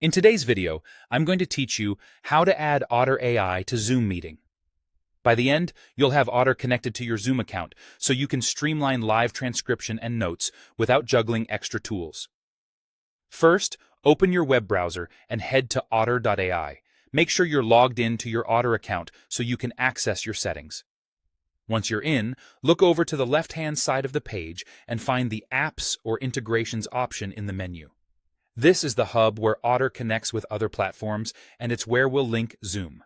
In today's video, I'm going to teach you how to add Otter AI to Zoom meeting. By the end, you'll have Otter connected to your Zoom account, so you can streamline live transcription and notes without juggling extra tools. First, open your web browser and head to otter.ai. Make sure you're logged in to your Otter account so you can access your settings. Once you're in, look over to the left-hand side of the page and find the Apps or Integrations option in the menu. This is the hub where Otter connects with other platforms, and it's where we'll link Zoom.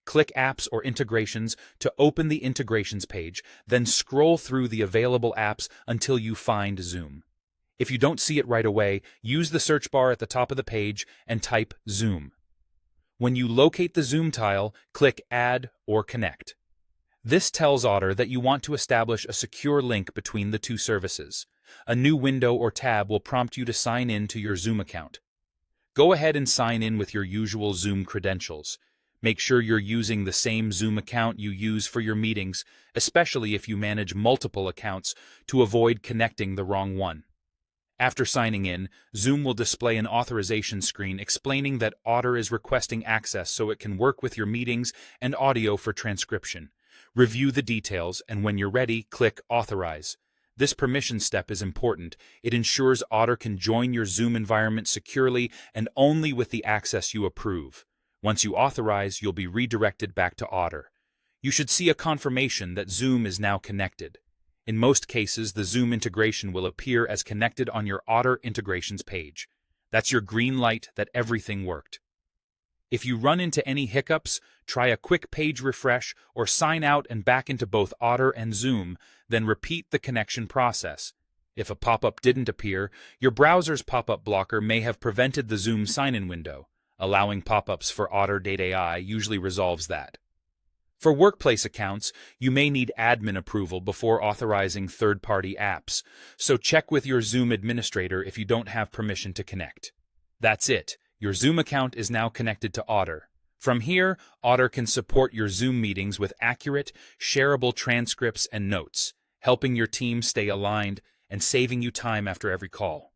Click Apps or Integrations to open the Integrations page, then scroll through the available apps until you find Zoom. If you don't see it right away, use the search bar at the top of the page and type Zoom. When you locate the Zoom tile, click Add or Connect. This tells Otter that you want to establish a secure link between the two services. A new window or tab will prompt you to sign in to your Zoom account. Go ahead and sign in with your usual Zoom credentials. Make sure you're using the same Zoom account you use for your meetings, especially if you manage multiple accounts, to avoid connecting the wrong one. After signing in, Zoom will display an authorization screen explaining that Otter is requesting access so it can work with your meetings and audio for transcription. Review the details, and when you're ready, click Authorize. This permission step is important. It ensures Otter can join your Zoom environment securely and only with the access you approve. Once you authorize, you'll be redirected back to Otter. You should see a confirmation that Zoom is now connected. In most cases, the Zoom integration will appear as connected on your Otter integrations page. That's your green light that everything worked. If you run into any hiccups, try a quick page refresh or sign out and back into both Otter and Zoom, then repeat the connection process. If a pop-up didn't appear, your browser's pop-up blocker may have prevented the Zoom sign-in window. Allowing pop-ups for Otter AI usually resolves that. For workplace accounts, you may need admin approval before authorizing third-party apps, so check with your Zoom administrator if you don't have permission to connect. That's it. Your Zoom account is now connected to Otter. From here, Otter can support your Zoom meetings with accurate, shareable transcripts and notes, helping your team stay aligned and saving you time after every call.